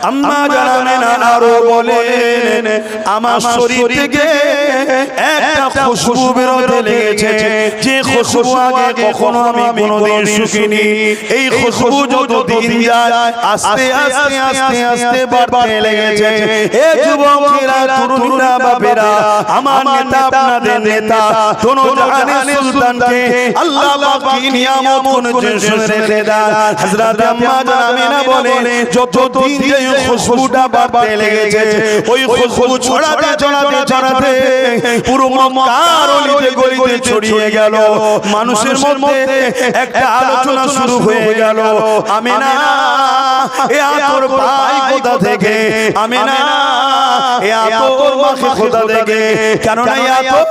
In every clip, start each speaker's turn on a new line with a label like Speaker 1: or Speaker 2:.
Speaker 1: আম্মা জানেন আরো বলেন আমার শরীর থেকে একটা খুশবু বেরোতে লেগেছে, যে খুশবু আগে কখনো আমি কোনোদিন শুকিনি। এই খুশবু যত দিন যায় আস্তে আস্তে আস্তে আস্তে বাড়তে লেগেছে। এ যুবকেরা, তরুণীরা, বাপেরা, আমার নেতা, আপনাদের নেতা, দোনো জাহানের সুলতানকে আল্লাহ পাক কি নিয়ামত করেছেন শুনে রেখে দেন। হযরত আম্মা জামিনা বলেন যত দিন এই খুশবুটা বাড়তে লেগেছে, ওই খুশবু ছড়াতে ছড়াতে ছড়াতে পুরো মক্কার অলিতে গলিতে ছড়িয়ে গেল। মানুষের মধ্যে একটা আলোচনা শুরু হয়ে গেল, আমিনা এ আতর পাই কোথা থেকে, আমিনা এ আতর মাখে কোথা থেকে? কেননা এই আতর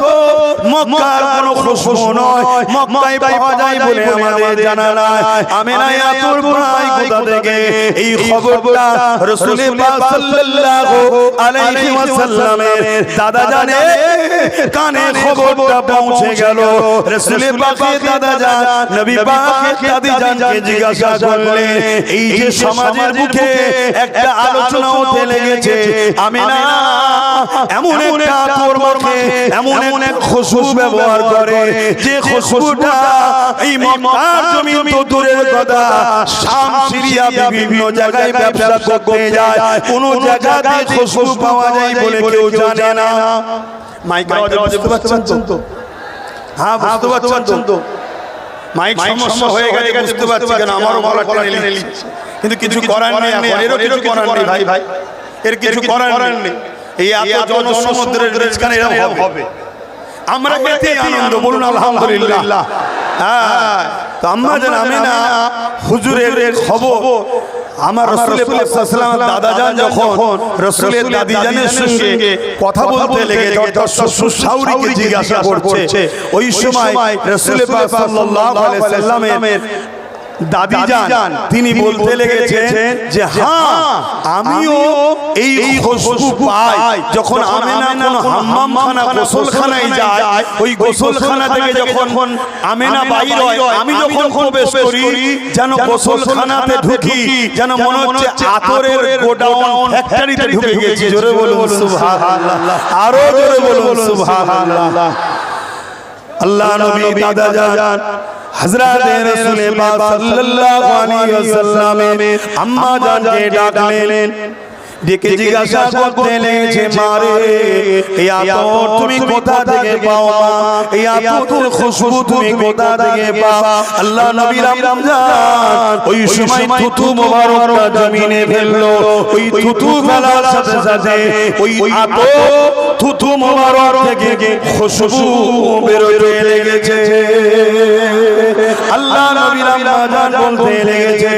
Speaker 1: মক্কার কোনো খুশবু নয়, মক্কায় পাওয়া যায় বলে আমাদের জানা নাই। আমিনা এ আতর পাই কোথা থেকে? এই খবরটা রাসূল পাক সাল্লাল্লাহু আলাইহি ওয়াসাল্লামের দাদা জানে কানে খবরটা পৌঁছে গেল। রাসূল পাকের দাদা জান নবী পাকের দাদি জানকে জিজ্ঞাসা করলেন, এই যে সমাজের বুকে একটা আলোচনা হতে লেগেছে, আমিনা এমন একটা আতর মাখে, এমন এক খুশবু ব্যবহার করে, যে খুশবুটা এই মক্কার জমিন তো দূরের কথা, শাম, সিরিয়া বিভিন্ন জায়গায় ব্যবসা করতে যায়, কোন জায়গাতে খুশবু পাওয়া যায় বলে কেউ জানে না। মাইক বুঝতে পারছেন তো? হ্যাঁ, বুঝতে পারছেন তো? মাইক সমস্যা হয়ে গেছে বুঝতে পারছি, কেন আমারও গলা টেনে নিচ্ছে, কিন্তু কিছু করার নেই, এরও কিছু করার নেই ভাই, এর কিছু করার নেই। এই এত জনসমুদ্রের মাঝখানে এরকম হবে, আমরা এতে আনন্দ, বলুন আলহামদুলিল্লাহ। হ্যাঁ, তো আম্মা জান আমিনা হুজুরের খবর আমার রাসূল পাক সাল্লাল্লাহু আলাইহি ওয়াসাল্লাম দাদা জান যখন রাসূলের দাদি জানের সঙ্গে কথা বলতে লেগেছে, অর্থাৎ শ্বশুর শাশুড়িকে জিজ্ঞাসা করছে, ওই সময় রাসূল পাক সাল্লাল্লাহু আলাইহি ওয়াসাল্লামের দাদি জান তিনি বলতে লেগেছেন যে হ্যাঁ, আমিও এই খুশবু পাই যখন আমিনা কোন হাম্মামখানা গোসলখানায় যায়, ওই গোসলখানা থেকে যখন আমিনা বাইর হয়, আমি যখন প্রবেশ করি যেন গোসলখানাতে ঢুকি যেন মনে হচ্ছে আতরের গোডাউন ফ্যাক্টরিতে ঢুকে গেছি। জোরে বলুন সুবহানাল্লাহ, আরো জোরে বলুন সুবহানাল্লাহ। আল্লাহ নবী দাদা জান হযরত রাসূল পাক সাল্লাল্লাহু আলাইহি ওয়াসাল্লামের আম্মা জানকে ডাকলেন, ডেকে জিজ্ঞাসা করতে লেগেছে, মারে এই আতর তুমি কোথা থেকে পাও? মা, এই আতরের খুশবু তুমি কোথা থেকে পাও? আল্লাহ নবী রমজান ওই সময় থুতু মোবারকটা জমিনে ফেললো, ওই থুতু ফেলার সাথে সাথে ওই আতর থুতু মোবারক থেকে খুশবু বেরোতে লেগেছে। আল্লাহ নবী রমজান বলতে লেগেছে,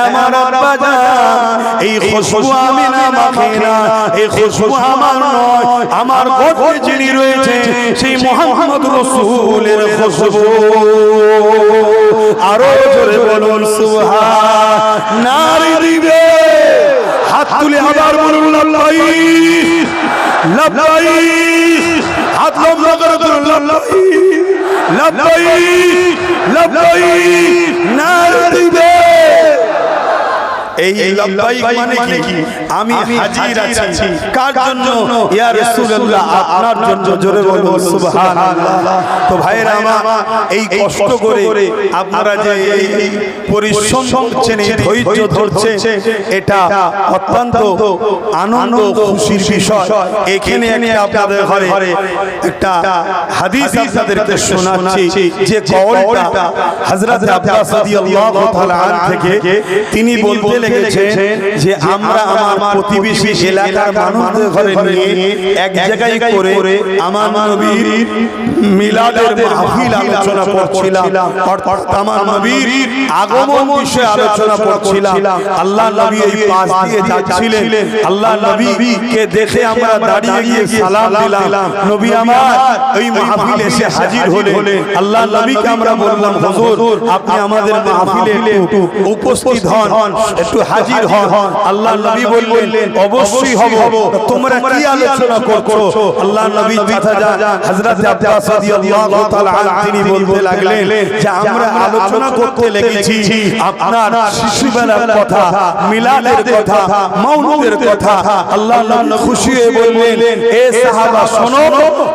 Speaker 1: আমার আব্বা জান এই খুশবু আমি না মাখে না, এই খুশবু আমার নয়, আমার ঘরে যিনি রয়েছে সেই মুহাম্মদ রাসূলের খুশবু। আরো জোরে বলুন সুবহান, নারী দিবে হাত তুলে আবার বলুন লাল্লাইক লাল্লাইক, হাত লম্বা করে বলুন লাল্লাইক লাল্লাইক লাল্লাইক, নারী দিবে। এই লাব্বাইক মানে কি? আমি হাজির আছি। কার জন্য? ইয়া রাসূলুল্লাহ, আপনার জন্য। জোরে বলুন সুবহানাল্লাহ। তো ভাইরা আমার, এই কষ্ট করে আপনারা যে এই পরিশ্রম করছেন, এই ধৈর্য ধরছেন, এটা অত্যন্ত আনন্দ খুশির বিষয়। এখানে একটা আপনাদের ঘরে একটা হাদিস আপনাদেরকে শোনাচ্ছি, যে কওলটা হযরত আব্বাস রাদিয়াল্লাহু তাআলা আনহু থেকে তিনি বলতে লেগেছেন যে আমরা আমার প্রতিবেশী এলাকার মানুষদের ঘরে নিয়ে এক জায়গায় করে আমার নবীর মিলাদের মাহফিল আলোচনা করছিলাম, অর্থাৎ আমার নবীর আগমন বিষয়ে আলোচনা করছিলাম। আল্লাহ নবী এই পাশ দিয়ে যাচ্ছিলেন, আল্লাহ নবীকে দেখে আমরা দাঁড়িয়ে গিয়ে সালাম দিলাম। নবী আমার ওই মাহফিলে এসে হাজির হলেন। আল্লাহ নবীকে আমরা বললাম, হুজুর আপনি আমাদের মাহফিলে একটু উপস্থিত হন, একটু হাজির হন। আল্লাহ নবী বললেন অবশ্যই হব। তোমরা কি আলোচনা করছো? আল্লাহ নবী চাচা হযরত আব্বাস রাদিয়াল্লাহু তাআলা আনহু তিনি বলতে লাগলেন যে আমরা আলোচনা করতে লেগেছি আপনার শিশুবেলার কথা, মিলাদের কথা, মাউলুদের কথা। আল্লাহ নবী খুশি হয়ে বললেন এ সাহাবা শোনো,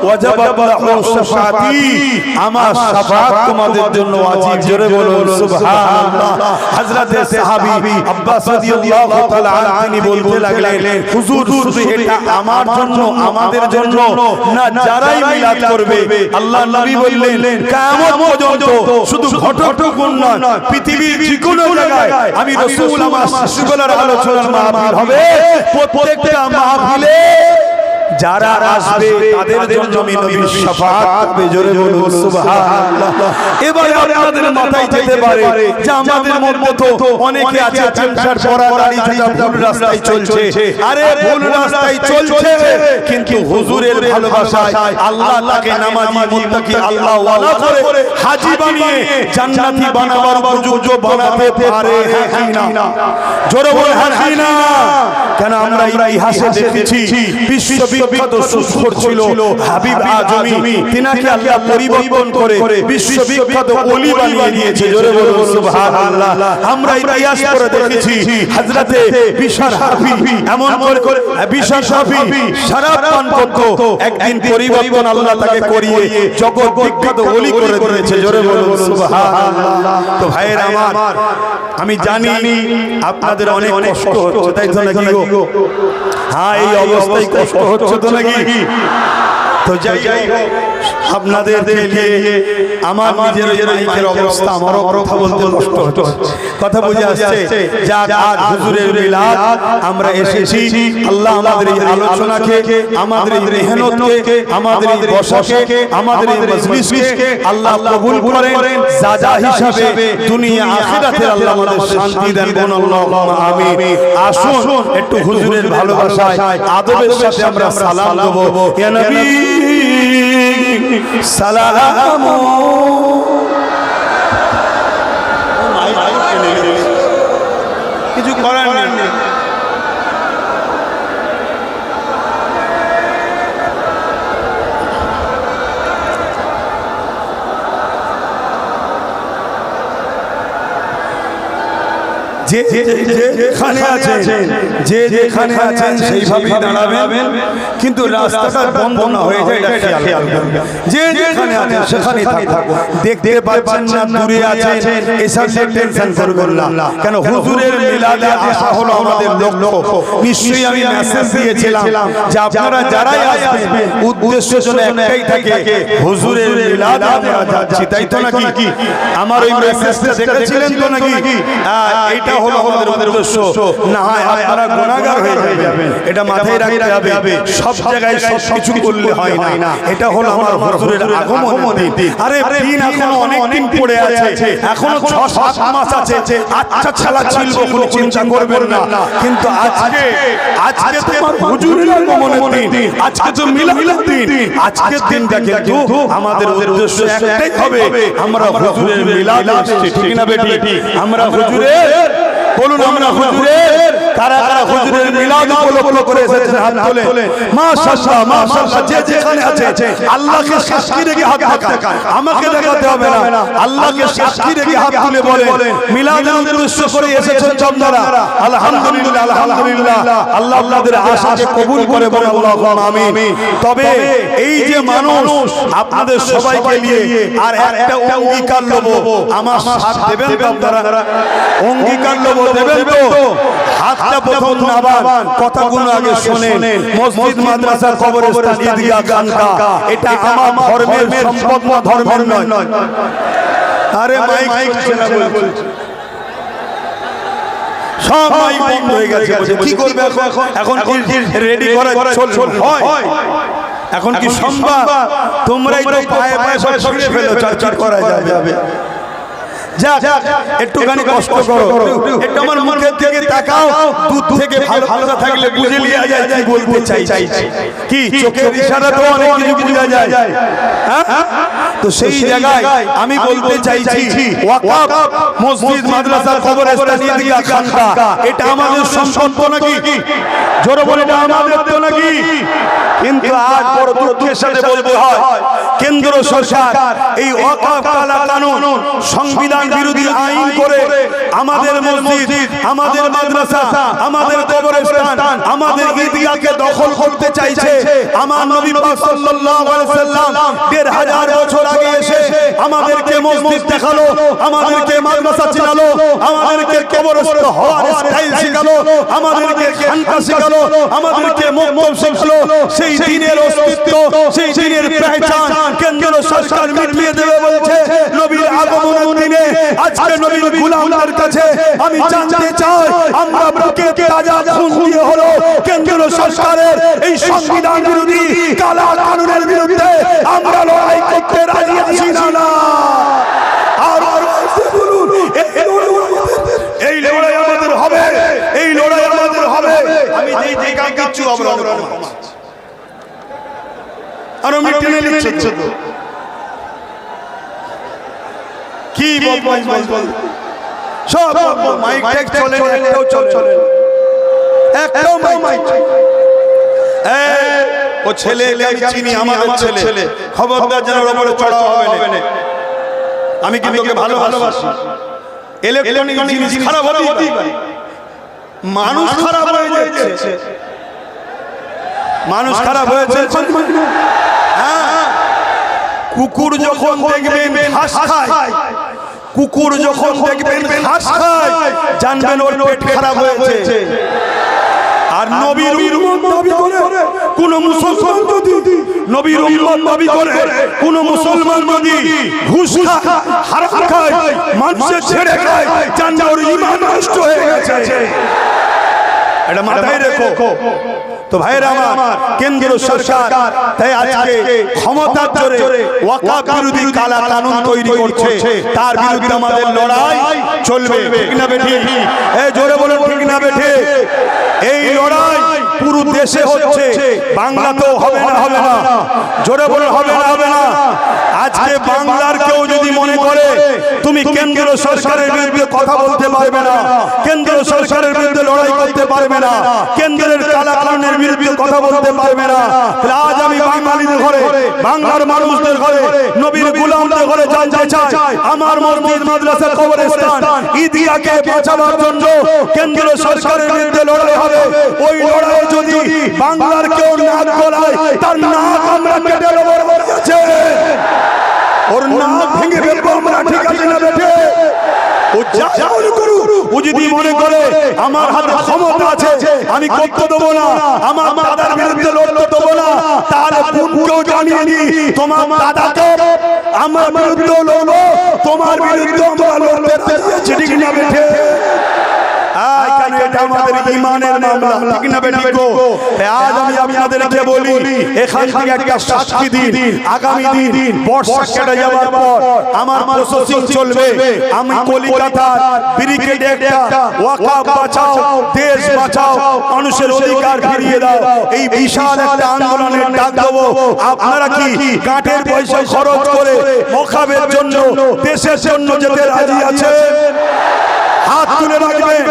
Speaker 1: ওয়াজাবাত লাহু শাফাআতি, আমার শাফাআত তোমাদের জন্য ওয়াজিব। জোরে বলুন সুবহানাল্লাহ। হযরত সাহাবী আব্বাস রাদিয়াল্লাহু তাআলা আনহু তিনি বলতে লাগলেন হুজুর শুধু এটা আমার জন্য, আমাদের জন্য না, যারাই মিলাদ করবে। আল্লাহ নবী বললেন কিয়ামত পর্যন্ত শুধু ঘটকটুকুন নয়, পৃথিবীর যে কোনো জায়গায় আমি রাসূল আমার শিশুবেলার আলোচনার মাহফিল হবে, প্রত্যেকটা মাহফিলে যারা আসবে তাদের জন্য আমি নবীর শাফাআত পাবে। জোরে বলুন সুবহানাল্লাহ। এবারে আপনাদের মাথায় যেতে পারে যে আমাদের মধ্যে তো অনেকে আছে চামচার পরা দাড়ি থাকা ভুল রাস্তায় চলছে। আরে ভুল রাস্তায় চলছে কিন্তু হুজুরের ভালোবাসায় আল্লাহ তাকে নামাজি মুত্তাকি আল্লাহ ওয়ালা করে হাজী বানিয়ে জান্নাতি বানাবার উপযুক্ত বানাতে পারে। হ্যাঁ কি না? জোরে বল হ্যাঁ কি না? কেন আমরা ইতিহাসে দেখেছি বিশ্ববিখ্যাত সুস্কর ছিল হাবিব আজমি, তিনাকে আল্লাহ পরিবর্তন করে বিশ্ববিখ্যাত ওলি বানিয়ে দিয়েছে। জোরে বলুন সুবহানাল্লাহ। আমরা ইতিহাস পড়ে দেখেছি হযরতে বিশার হাফি এমন করে বিশার হাফি শরাব পান করত, একদিন পরিবর্তন আল্লাহ তাকে করিয়ে জগৎ বিখ্যাত ওলি করে দিয়েছে। জোরে বলুন সুবহানাল্লাহ। তো ভাইয়েরা আমার, আমি জানি আপনাদের অনেক কষ্ট হচ্ছে, তাই তো নাকি গো? হ্যাঁ, এই অবস্থায় কষ্ট হচ্ছে তো নাকি? তো যাই আপনাদের আমার নিজের মাইকের অবস্থা, আমারও কথা বলতে কষ্ট হচ্ছে, কথা বুঝে আসছে। যা আজ হুজুরের মিলাদ আমরা এসেছি, আল্লাহ আমাদের এই আলোচনাকে, আমাদের এই মেহনতকে, আমাদের এই বসাকে, আমাদের এই মজলিসকে আল্লাহ কবুল করেন। সাজা হিসাবে দুনিয়া আখিরাতে আল্লাহ আমাদের শান্তি দেন। বলুন আল্লাহুম্মা আমিন। আসুন একটু হুজুরের ভালোবাসায় আদবের সাথে আমরা সালাম দেব। ইয়া নবী সালাম। কিছু করার নেই। যেখানে আছেন সেইভাবেই দাঁড়াবেন, কিন্তু রাস্তাটা বন্ধ না হয়ে যায় এটা খেয়াল করবেন। যেখানে আছেন সেখানেই থাকুন। দেখতে পাচ্ছেন না দূরে আছেন, এসব টেনশন করবেন না। কেন হুজুরের মিলাদে আসা হলো আমাদের লক্ষ্য। নিশ্চয়ই আমি মেসেজ দিয়েছিলাম যে আপনারা যারাই আসবেন উদ্দেশ্য যেন একটাই থাকে, হুজুরের মিলাদে আমরা যাচ্ছি, তাই তো নাকি? আমার ওই মেসেজটা দেখেছিলেন তো নাকি? এইটা হলো আমাদের উদ্দেশ্য। না হয় আপনারা গুনাহগার হয়ে যাবেন, এটা মাথায় রাখতে হবে। সব জায়গায় সবকিছু করলে হয় না। এটা হলো আমার হুজুরের আগমন দিন। আরে দিন এখনো অনেক দিন পড়ে আছে, এখনো 6-7 মাস আছে। আচ্ছা ছালা ছিল, কোনো চিন্তা করবেন না। কিন্তু আজকে তোমার হুজুরের আগমনের দিন, আজকে তো মিলাদের দিন। আজকের দিনটা কিন্তু আমাদের উদ্দেশ্য একটাই হবে, আমরা হুজুরের মিলাদ আসছে, ঠিক না বেটি? আমরা হুজুরের, বলুন আমরা হুজুরের, কারা কারা হুজুরের মিলাদ উপলক্ষ করে এসেছেন হাত তোলেন। মাশাআল্লাহ মাশাআল্লাহ। যে যেখানে আছে আল্লাহকে সাক্ষী রেখে হাত দেখান, আমাকে দেখাতে হবে না। আল্লাহকে সাক্ষী রেখে হাত তুলে বলেন মিলাদের উদ্দেশ্য করে এসেছেন আপনারা। আলহামদুলিল্লাহ আলহামদুলিল্লাহ। আল্লাহ আপনাদের আশাকে কবুল করে, বলেন আল্লাহুম্মা আমিন। তবে এই যে মানুষ আপনাদের সবাইকে নিয়ে আর একটা অঙ্গীকার নেব, আমার সাথ দেবেন তো আপনারা? অঙ্গীকার নেব, দেবেন তো? হাতটা প্রথম নাবান, কথাগুলো আগে শুনেন। মসজিদ, মাদ্রাসা, কবরস্থান, ঈদগাহ, খানকা এটা আমার ধর্মের সম্পদ না, ধর্মের নয়। আরে মাইক শোনা বলছে, সব মাইক বন্ধ হয়ে গেছে। কি করবে এখন? কি রেডি করা হয়? এখন কি সম্ভব? তোমরাই তো পায়ে পায়ে সব ছড়িয়ে ফেলো, চর্চা করা যাবে। যাক একটুখানি কষ্ট করো, একটু আমার মুখের দিকে তাকাও। দুধ থেকে ভালো থাকলে বুঝে লিয়া যায় কি বলতে চাইছি। কি চোখের ইশারা তো অনেক কিছু বোঝা যায়। হ্যাঁ, তো সেই জায়গায় আমি বলতে চাইছি ওয়াকফ মসজিদ মাদ্রাসা কবরস্থান ঈদগাহ খানকা এটা আমাদের সম্পদ নাকি? জোরে বলে এটা আমাদের তো নাকি? কিন্তু আজ বড় দুঃখের সাথে বলতে হয় কেন্দ্র সরকার এই ওয়াকফ কালা কানুন সংবিধান বিরোধী আইন করে আমাদের মসজিদ, আমাদের মাদ্রাসা, আমাদের কবরস্থান, আমাদের ঈদগাহকে দখল করতে চাইছে। আমার নবী পাক সাল্লাল্লাহু আলাইহি সাল্লাম ১৫০০ বছর আগে এসে আমাদেরকে মসজিদ দেখালো, আমাদেরকে মাদ্রাসা চিনালো, আমাদেরকে কবরস্থ হওয়ার স্টাইল শিখালো, আমাদেরকে খানকা শিখালো, আমাদেরকে মক্তব শিখালো। সেই দিনের অস্তিত্ব, সেই দিনের পেহচান কেন্দ্র সরকার মিটিয়ে দেবে বলছে নবীর আগমনের দিনে। আজকে নবীর গোলামদের কাছে আমি জানতে চাই, আমরা বুকে তাজা খুন দিয়ে হলো কেন্দ্র সরকারের এই সংবিধান বিরোধী কালা কানুনের বিরুদ্ধে আমরা লড়াই করতে রাজি আছি না? আর বলুন, এই লড়াই আমাদের হবে, এই লড়াই আমাদের হবে। আমি যেই কাজ করছি আরো মিটিয়ে নিচ্ছে তো কি বল সব মাইক টেক চলে, একটাও চলে, একটাও মাইক। ও ছেলে আমি চিনি, আমাদের ছেলে, খবরদার যেন ওপরে চড়া হবে না। আমি কিন্তু ওকে ভালোবাসি। ইলেকট্রনিক জিনিস খারাপ হতেই পারে, মানুষ খারাপ হয়ে যাচ্ছে, মানুষ খারাপ হয়েছে। হ্যাঁ, কুকুর যখন দেখবেন ঘাস খায়, কুকুর যখন দেখবেন ঘাস খায়, জানবেন ওর পেট খারাপ হয়েছে। আর নবীর উম্মত দাবি করে কোন মুসলমান যদি, নবীর উম্মত দাবি করে কোন মুসলমান যদি ঘুষ খায়, হারাম খায়, মানুষের ছেড়ে খায়, জানবেন ওর ঈমান নষ্ট হয়ে গেছে। এটা মাথায় রেখো। তো ভাইরা আমার, কেন্দ্র সরকার তাই আজকে ক্ষমতার জোরে ওয়াকফ বিরোধী কালা কানুন তৈরি করছে, তার বিরুদ্ধে আমাদের লড়াই চলবে। ঠিক না বেঠিক? এই জোরে বলুন ঠিক না বেঠিক? এই লড়াই পুরো দেশে হচ্ছে, বাংলাতেও হবে না? হবে না? জোরে বলুন হবে না? হবে না? আজকে বাংলার কেউ যদি মনে করে তুমি কেন্দ্র সরকারের বিরুদ্ধে কথা বলতে পারবে না, কেন্দ্র সরকারের বিরুদ্ধে লড়াই করতে পারবে না, কেন্দ্রের কালা কানুনের বিরুদ্ধে কথা বলতে পারবে না, তাহলে আজ আমি বাঙালিদের ঘরে, বাংলার মানুষদের ঘরে, নবীর গোলামদের ঘরে জানতে চাই, আমার মসজিদ মাদ্রাসা কবরস্থান ঈদগাহকে বাঁচানোর জন্য কেন্দ্র সরকারের বিরুদ্ধে লড়াই হবে। ওই লড়াই যদি বাংলার কেউ নাক গলায়, তার নাক আমরা কেটে দেব। ওর নাক ভেঙে ফেলবো আমরা। ঠিক আছে না বেটে? ও যা মনে করুক, ও যদি মনে করে আমার হাতে ক্ষমতা আছে, আমি করতে দেবো না, আমার দাদার বিরুদ্ধে লড়তে দেবো না, তাহলে বোনকেও জানিয়ে দিই, তোমার দাদাকে আমার বিরুদ্ধে লড়বো, তোমার বিরুদ্ধে আমরা লড়তে রাজি আছি। ঠিক না বেটে? এটা আমাদের ঈমানের মামলা। ঠিক না বেঠিক? আজ আমি আপনাদেরকে বলি, এখান থেকে একটা সাক্ষী দিন, আগামী দিন বর্ষা কেটে যাওয়ার পর আমার প্রসেসিং চলবে। আমি কলকাতার ব্রিগেডে একটা ওয়াকফ বাঁচাও, দেশ বাঁচাও, মানুষের অধিকার ফিরিয়ে দাও, এই বিশাল একটা আন্দোলনের ডাক দেবো। আপনারা কি কাঠের পয়সা খরচ করে ওয়াকফের জন্য, দেশের জন্য যেতে রাজি আছেন? হাত তুলে রাখবেন,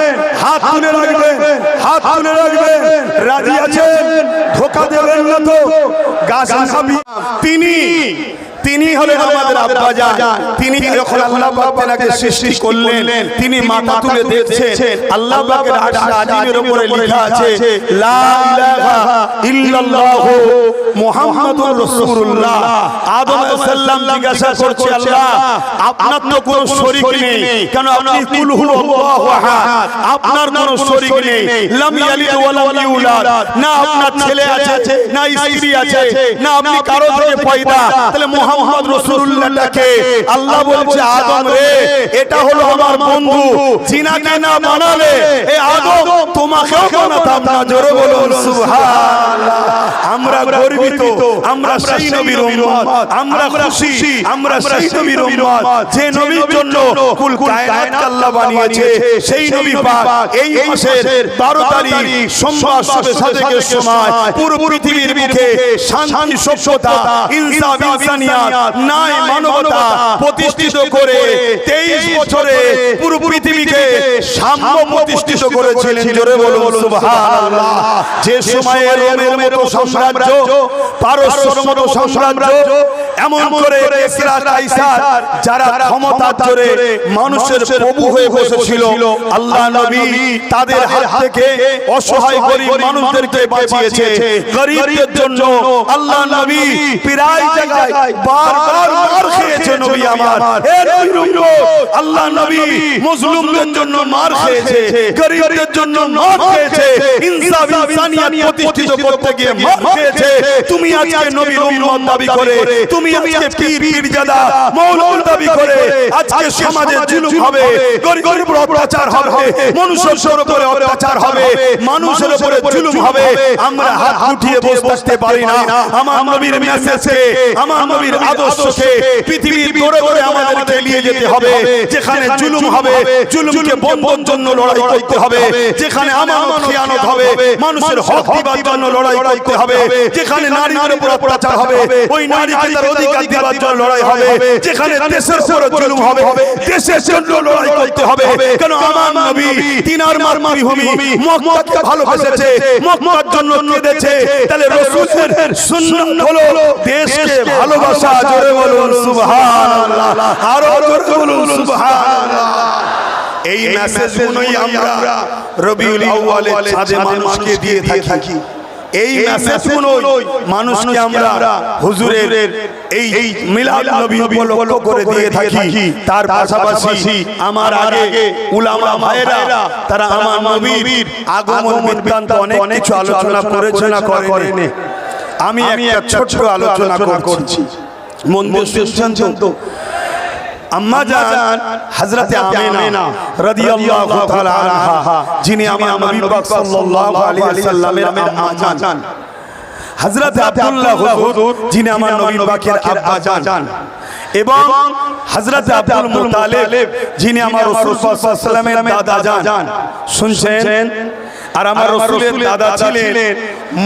Speaker 1: হাত তুলে রাখবেন, হাত তুলে রাখবেন। রাজি আছেন? ধোঁকা দেবেন না তো। গাছ খাবি তিনি হলেন আমাদের আব্বাজান। তিনি যখন আল্লাহ পাক তাকে সৃষ্টি করলেন, তিনি মাথা তুলে দেখছেন, আল্লাহ পাকের আরশ আজিমের উপরে লেখা আছে লা ইলাহা ইল্লাল্লাহু মুহাম্মাদুর রাসূলুল্লাহ। আদম আলাইহিস সালাম জিজ্ঞাসা করছে, আল্লাহ আপনার তো কোনো শরীক নেই, কেন আপনি কুল হুয়াল্লাহু আহাদ, আপনার কোনো শরীক নেই, লাম ইয়ালিদ ওয়া লাম ইউলাদ, না আপনার ছেলে আছে, না স্ত্রী আছে, না আপনি কারো থেকে পয়দা, তাহলে মুহাম্মদ রাসূলুল্লাহকে আল্লাহ বলছে, আদম রে, এটা হলো আমার বন্ধু, জিনাকে না বানালে এই আদম তোমাকেও বানাতাম না। জোরে বলুন সুবহানাল্লাহ। আমরা গর্বিত, আমরা সেই নবীর উম্মত, আমরা খুশি, আমরা সেই নবীর উম্মত যে নবীর জন্য কুল কায়নাত আল্লাহ বানিয়েছে। সেই নবী পাক এই মাসের 12 তারিখ সোমবার শুভে সাদেকের সময় পুরো পৃথিবীর বুকে শান্তি, সভ্যতা, ইনসাফ, ইনসানিয়াত নাই মানবতা প্রতিষ্ঠিত করে 23 বছরে পুরো পৃথিবীকে সাম্য প্রতিষ্ঠিত করেছিলেন। জোরে বলুন সুবহানাল্লাহ। যে সময়ে রোমের মতো সাম্রাজ্য, পারস্যের মতো সাম্রাজ্য, এমন করে কিসরা কাইসার যারা ক্ষমতার জোরে মানুষের প্রভু হয়ে বসেছিল, আল্লাহ নবী তাদের হাত থেকে অসহায় গরিব মানুষদেরকে বাঁচিয়েছে। গরিবদের জন্য আল্লাহ নবী প্রায় জায়গায় বারবার মার খেয়েছে। নবী আমার, হে নবীর উম্মত, আল্লাহ নবী মুসলিমদের জন্য মার খেয়েছে, গরিবদের জন্য মার খেয়েছে, ইনসাফ ইনসানিয়ত প্রতিষ্ঠিত করতে গিয়ে মার খেয়েছে। তুমি আজকে নবীর উম্মত দাবি করে, তুমি আজকে পীর পীরজাদা মওলানা দাবি করে আজকে সমাজে জুলুম হবে, গরিবের উপর অত্যাচার হবে, মানুষের উপরে অত্যাচার হবে, মানুষের উপরে জুলুম হবে। আমরা হাত উঠিয়ে বসে থাকতে পারি না। আমার নবীর মেসেজকে, আমার নবীর আদর্শকে পৃথিবীর দৌড়ে দৌড়ে আমাদেরকে নিয়ে যেতে হবে। যেখানে জুলুম হবে, জুলুমকে বন্ধন জন্য লড়াই করতে হবে। যেখানে আমানত খিয়ানত হবে, মানুষের হক দিবার জন্য লড়াই করতে হবে। যেখানে নারীর উপর অত্যাচার হবে, ওই নারীকে তার অধিকার দিবার জন্য লড়াই হবে। যেখানে দেশের উপর জুলুম হবে, দেশের জন্য লড়াই করতে হবে। কেন আমার নবী তিনার মাতৃভূমি মক্কাকে ভালোবেসেছে, মক্কার জন্য কেঁদেছে। তাহলে রাসূলের সুন্নাত হলো দেশকে ভালোবাসা। জোরে বলুন সুবহানাল্লাহ, আরো জোরে বলুন সুবহানাল্লাহ। এই মেসেজগুলোই আমরা রবিউল আউয়ালের চাঁদে মানুষকে দিয়ে থাকি। এই মেসেজগুলোই মানুষকে আমরা হুজুরের এই মিলাদ নবী উপলক্ষ করে দিয়ে থাকি। তার পাশাপাশি আমার আগে উলামা ভাইরা তারা আমার নবীর আগমন বৃত্তান্ত অনেক কিছু আলোচনা করেছে না করেনি। আমি একটা ছোট্ট আলোচনা করছি, মন দিয়ে শুনছেন তো? আম্মা জান হযরতে আমিনা রাদিয়াল্লাহু তাআলা আনহা, যিনি আমার নবী পাক সাল্লাল্লাহু আলাইহি ওয়াসাল্লামের আম্মা জান, হযরতে আব্দুল্লাহ হুজুর যিনি আমার নবী পাকের আব্বা জান, এবং হযরতে আব্দুল মুত্তালিব যিনি আমার রাসূল সাল্লাল্লাহু আলাইহি ওয়াসাল্লামের দাদা জান। শুনছেন? আর আমার রাসূলের দাদা ছিলেন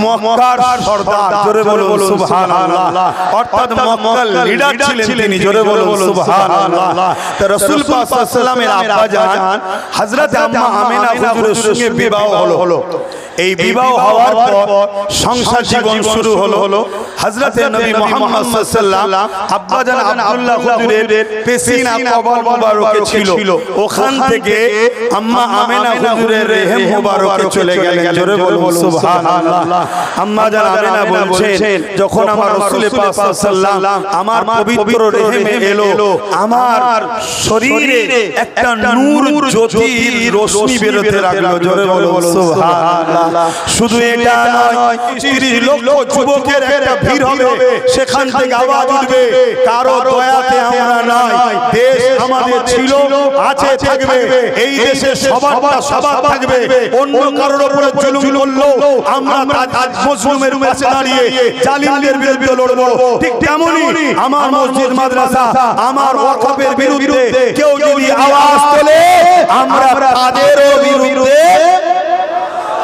Speaker 1: মক্কার সরদার। জোরে বলুন সুবহানাল্লাহ। অর্থাৎ মক্কার লিডার ছিলেন তিনি। জোরে বলুন সুবহানাল্লাহ। তো রাসূল পাক সাল্লাল্লাহু আলাইহি ওয়াসাল্লামের আব্বা জান হযরত আম্মা আমিনা হুজুরের সঙ্গে বিবাহ হলো। এই বিবাহ হওয়ার পর সংসার জীবন শুরু হলো। হযরতে নবী মুহাম্মদ সাল্লাল্লাহু আলাইহি ওয়াসাল্লাম আব্বা জান আব্দুল্লাহ হুজুরের পেশিনা কবর মুবারকে ছিল, ওখান থেকে আম্মা আমিনা হুজুরের রেহেম মুবারকে চলে গেলেন। জোরে বলুন সুবহানাল্লাহ। আম্মা জান আমিনা বলছেন, যখন আমার রাসূল পাক সাল্লাল্লাহু আলাইহি ওয়াসাল্লাম আমার পবিত্র রেহেমে এলো, আমার শরীরে একটা নূর জ্যোতির রশ্মি বেরোতে লাগলো। জোরে বলুন সুবহানাল্লাহ। শুধু এটা নয়, 30 লক্ষ যুবকের একটা ভিড় হবে, সেখান থেকে আওয়াজ উঠবে, কারো দয়াতে আমরা নাই, দেশ আমাদের ছিল, আছে, থাকবে, এই দেশে সবার থাকবে, অন্য কারোর উপরে জুলুম করলো আমরা আজ মুসলিমের পাশে দাঁড়িয়ে জালিমদের বিরুদ্ধে লড়বো। ঠিক তেমনি আমার মসজিদ মাদ্রাসা, আমার ওয়াকফের বিরুদ্ধে কেউ যদি আওয়াজ তোলে, আমরা তাদেরও বিরুদ্ধে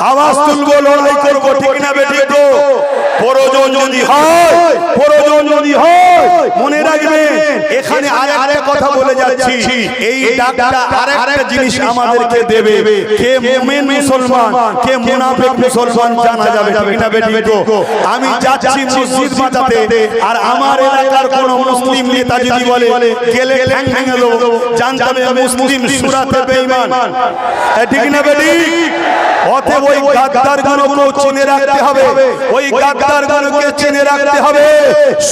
Speaker 1: আওয়াজ তুলবো, লড়াই করবো। ঠিক না বেঠিক? প্রয়োজন যদি হয় মনে রাখবেন। এখানে আরেকটা কথা বলে যাচ্ছি, এই ডাকটা আরেকটা জিনিস আমাদেরকে দেবে, কে মুমিন মুসলমান, কে মুনাফিক মুসলমান জানা যাবে। ঠিক না বেঠিক? আমি যাচ্ছি মসজিদ বাঁচাতে, আর আমার এলাকার কোন মুসলিম নেতা যদি বলে গেলে ঠ্যাং ভেঙে দেবো, জানতে হবে মুসলিম সুরাতে বেঈমান। ঠিক না বেঠিক? অতএব ওই গাদ্দারগুলোকে চিনে রাখতে হবে, ওই গাদ্দারগুলোকে চিনে রাখতে হবে।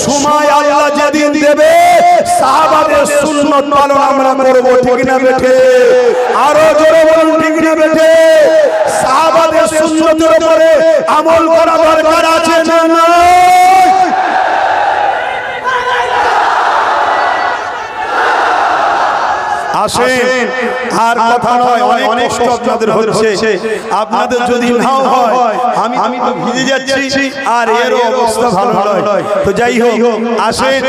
Speaker 1: সময় আল্লাহ যেদিন দেবে, সাহাবাদের সুন্নাত পালন আমরা করব। ঠিক না বেঠে? আরো জোরে বলুন, ঠিক না বেঠে? সাহাবাদের সুন্নাতের উপরে আমল করা দরকার আছে না নাই? আসেন, আর কথা নয়, অনেক কষ্ট আপনাদের হচ্ছে। আপনাদের যদি নাও হয়, আমি তো ভিজে যাচ্ছি, আর এর অবস্থা ভালো নয়। তো যাই হোক, আসেন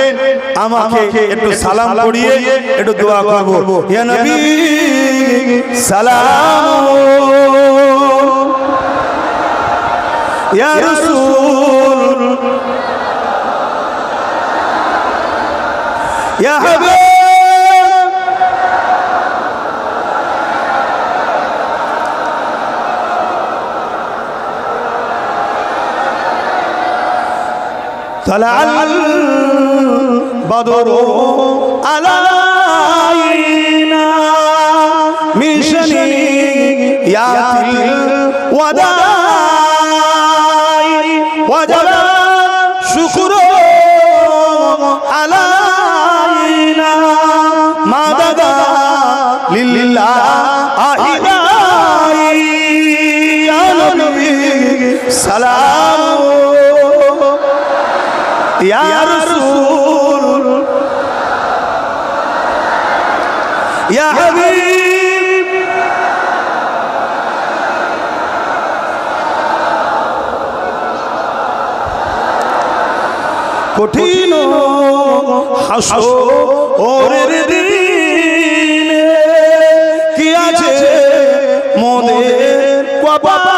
Speaker 1: আমাকে একটু সালাম পড়িয়ে একটু দোয়া করব। ইয়া নবী সালাম, ইয়া রাসূল ইয়া হাবিব طلع البدر علينا من شنيعة الوداع وجب شكر علينا ما دعا لله يا نبي سلام يا رسول يا حبيب কঠিন হাসরের দিনে কি আছে মোদের কপালে